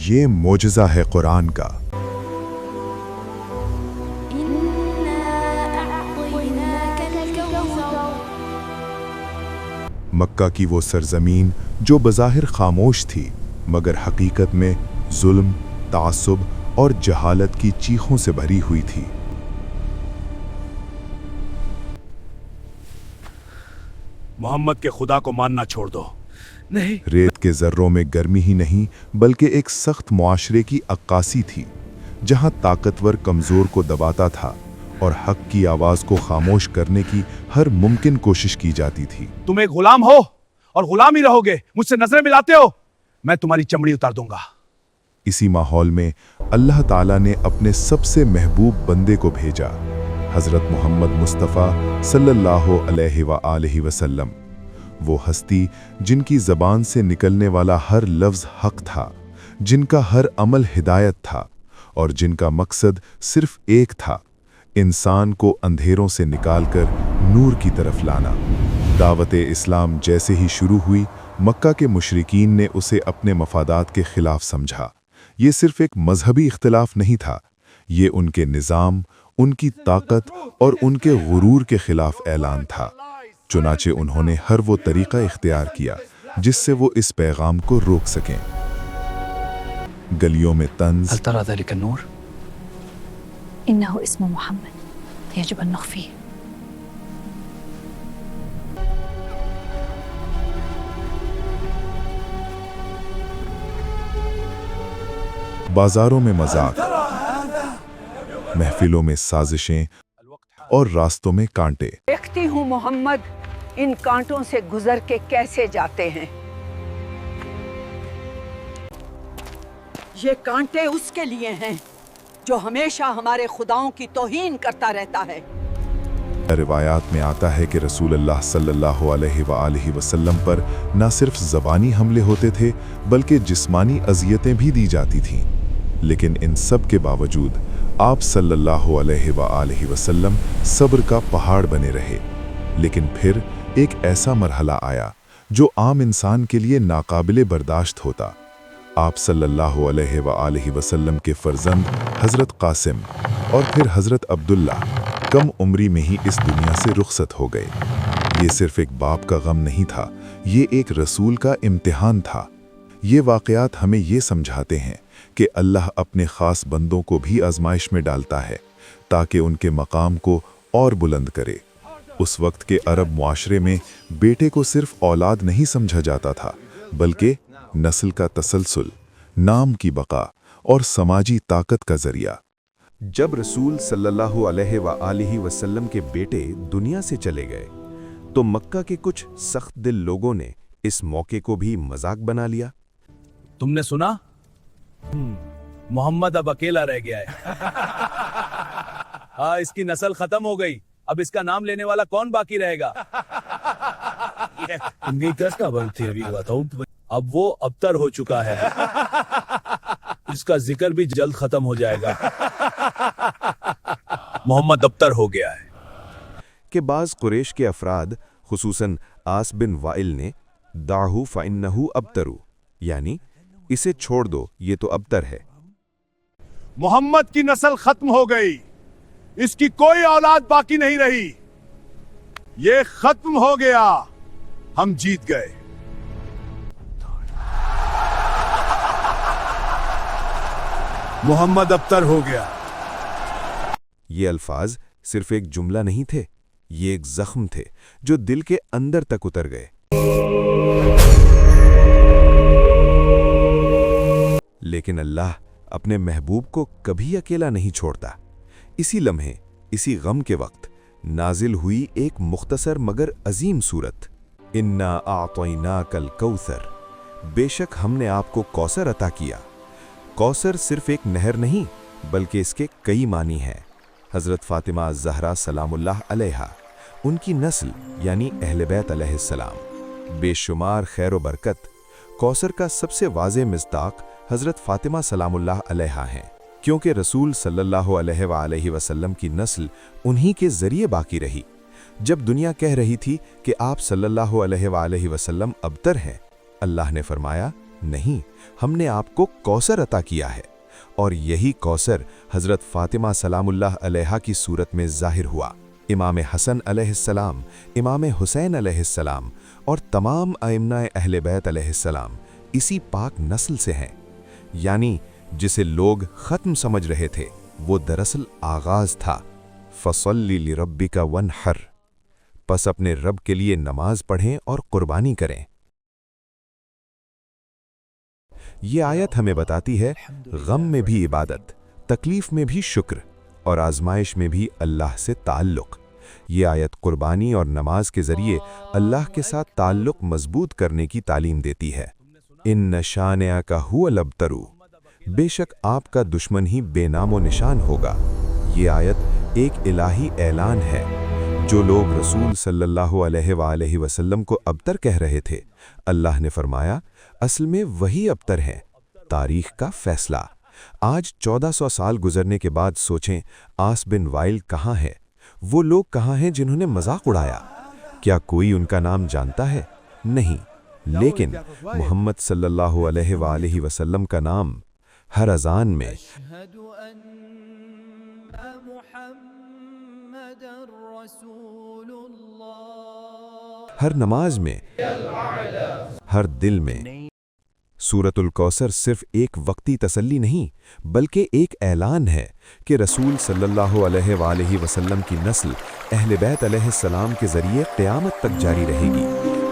ये मोजज़ा है कुरान का। मक्का की वो सरजमीन जो बज़ाहिर खामोश थी मगर हकीकत में जुल्म, तासुब और जहालत की चीखों से भरी हुई थी। मोहम्मद के खुदा को मानना छोड़ दो। नहीं, रेत के जर्रों में गर्मी ही नहीं बल्कि एक सख्त मुआशरे की अक्कासी थी, जहां ताकतवर कमजोर को दबाता था और हक की आवाज को खामोश करने की हर मुमकिन कोशिश की जाती थी। तुम एक गुलाम हो और गुलाम ही रहोगे। मुझसे नजरें मिलाते हो, मैं तुम्हारी चमड़ी उतार दूंगा। इसी माहौल में अल्लाह ताला ने अपने सबसे महबूब बंदे को भेजा, हजरत मोहम्मद मुस्तफ़ा सल्लल्लाहु अलैहि वसल्लम। वो हस्ती जिनकी ज़बान से निकलने वाला हर लफ्ज़ हक था, जिनका हर अमल हिदायत था और जिनका मकसद सिर्फ एक था, इंसान को अंधेरों से निकालकर नूर की तरफ लाना। दावत इस्लाम जैसे ही शुरू हुई, मक्का के मुशरिकीन ने उसे अपने मफादात के खिलाफ समझा। ये सिर्फ एक मजहबी इख्तिलाफ नहीं था, ये उनके निज़ाम, उनकी ताकत और उनके गुरूर के खिलाफ ऐलान था। चुनाचे उन्होंने हर वो तरीका इख्तियार किया जिससे वो इस पैगाम को रोक सकें। गलियों में तंज, هل ترى ذلك النور؟ إنه اسم محمد يجب أن نخفيه. बाजारों में मजाक, महफिलों में साजिशें और रास्तों में कांटे। देखती हूँ मोहम्मद इन कांटों से गुजर के कैसे जाते हैं। ये कांटे उसके लिए हैं जो हमेशा हमारे खुदाओं की तौहीन करता रहता है। रिवायात में आता है कि रसूल अल्लाह सल्लल्लाहु अलैहि वसल्लम पर न सिर्फ ज़बानी हमले होते थे बल्कि जिस्मानी अज़ियतें भी दी जाती थीं, लेकिन इन सब के बावजूद आप सल्लल्लाहु अलैहि वसल्लम सब्र का पहाड़ बने रहे। लेकिन फिर एक ऐसा मरहला आया जो आम इंसान के लिए नाकाबिले बर्दाश्त होता। आप सल्लल्लाहु अलैहि वसल्लम के फर्जंद हज़रत कासिम और फिर हज़रत अब्दुल्ला कम उम्री में ही इस दुनिया से रुखसत हो गए। ये सिर्फ एक बाप का गम नहीं था, ये एक रसूल का इम्तिहान था। ये वाक़यात हमें ये समझाते हैं कि अल्लाह अपने ख़ास बंदों को भी आजमाइश में डालता है ताकि उनके मकाम को और बुलंद करे। उस वक्त के अरब मुआशरे में बेटे को सिर्फ औलाद नहीं समझा जाता था बल्कि नस्ल का तसलसल, नाम की बका और समाजी ताकत का जरिया। जब रसूल सल्लल्लाहु अलैहि वसल्लम के बेटे दुनिया से चले गए तो मक्का के कुछ सख्त दिल लोगों ने इस मौके को भी मजाक बना लिया। तुमने सुना? मोहम्मद अब अकेला रह गया है। हाँ, इसकी नस्ल खत्म हो गई, अब इसका नाम लेने वाला कौन बाकी रहेगा? अब वो अबतर हो चुका है, इसका जिक्र भी जल्द खत्म हो जाएगा। मोहम्मद अबतर हो गया है। के बाज़ कुरैश के अफराद खुसूसन आस बिन वाइल ने दाहू फ़इन्नहु अबतरू, यानी इसे छोड़ दो, ये तो अबतर है। मोहम्मद की नस्ल खत्म हो गई, इसकी कोई औलाद बाकी नहीं रही, ये खत्म हो गया, हम जीत गए। मोहम्मद अबतर हो गया। ये अल्फाज सिर्फ एक जुमला नहीं थे, ये एक जख्म थे जो दिल के अंदर तक उतर गए। लेकिन अल्लाह अपने महबूब को कभी अकेला नहीं छोड़ता। इसी लम्हे, इसी गम के वक्त नाजिल हुई एक मुख्तसर मगर अजीम सूरत, इन्ना आतैनाकल कौसर, बेशक हमने आपको कौसर अता किया। कौसर सिर्फ एक नहर नहीं बल्कि इसके कई मानी हैं। हज़रत फ़ातिमा ज़हरा सलामुल्लाह अलैहा, उनकी नस्ल यानी अहले बैत अलैहिस्सलाम, बेशुमार खैर व बरकत। कौसर का सबसे वाज़े मिस्दाक हज़रत फ़ातिमा सलामुल्लाह अलैहा हैं, क्योंकि रसूल सल्लल्लाहु अलैहि वसल्लम की नस्ल उन्हीं के ज़रिए बाकी रही। जब दुनिया कह रही थी कि आप सल्लल्लाहु अलैहि वसल्लम अबतर हैं, अल्लाह ने फरमाया, नहीं, हमने आपको कौसर अता किया है। और यही कौसर हज़रत फ़ातिमा सलामुल्लाह अलैहा की सूरत में ज़ाहिर हुआ। इमाम हसन अलैहिस्सलाम, इमाम हुसैन अलैहिस्सलाम और तमाम अइम्माए अहले बैत अलैहिस्सलाम इसी पाक नस्ल से हैं। यानी जिसे लोग ख़त्म समझ रहे थे वो दरअसल आगाज़ था। फ़सल्लि लिरब्बिका वन्हर, पस अपने रब के लिए नमाज पढ़ें और कुर्बानी करें। ये आयत हमें बताती है गम में भी इबादत, तकलीफ में भी शुक्र और आजमाइश में भी अल्लाह से ताल्लुक़। ये आयत कुर्बानी और नमाज के ज़रिए अल्लाह के साथ ताल्लुक़ मजबूत करने की तालीम देती है। इन्न शानिअका हुवल अबतरू, बेशक आपका दुश्मन ही बेनामो निशान होगा। ये आयत एक इलाही ऐलान है। जो लोग रसूल सल्लल्लाहु अलैहि वसल्लम को अबतर कह रहे थे, अल्लाह ने फरमाया असल में वही अबतर हैं। तारीख का फैसला। आज 1400 साल गुजरने के बाद सोचें, आस बिन वाइल कहाँ है? वो लोग कहाँ हैं जिन्होंने मजाक उड़ाया? क्या कोई उनका नाम जानता है? नहीं, लेकिन मोहम्मद सल्लल्लाहु अलैहि वसल्लम का नाम हर अजान में, हर नमाज में, हर दिल में। सूरतुल कौसर सिर्फ एक वक्ती तसल्ली नहीं, बल्कि एक ऐलान है कि रसूल सल्लल्लाहु अलैहि वसल्लम की नस्ल अहले बैत अलैहिस्सलाम के ज़रिए क़यामत तक जारी रहेगी।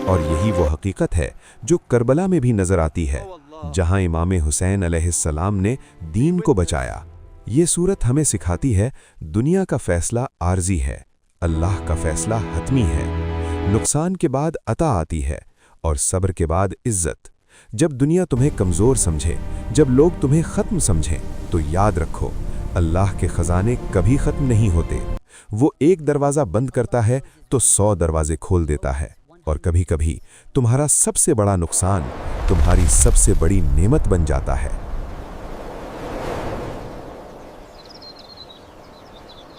और यही वो हकीकत है जो करबला में भी नज़र आती है, जहां इमाम हुसैन अलैहिस्सलाम ने दीन को बचाया। ये सूरत हमें सिखाती है दुनिया का फ़ैसला आर्जी है, अल्लाह का फ़ैसला हतमी है। नुकसान के बाद अता आती है और सब्र के बाद इज़्ज़त। जब दुनिया तुम्हें कमज़ोर समझे, जब लोग तुम्हें ख़त्म समझें, तो याद रखो अल्लाह के ख़जाने कभी ख़त्म नहीं होते। वो एक दरवाज़ा बंद करता है तो 100 दरवाजे खोल देता है। और कभी कभी तुम्हारा सबसे बड़ा नुकसान तुम्हारी सबसे बड़ी नेमत बन जाता है।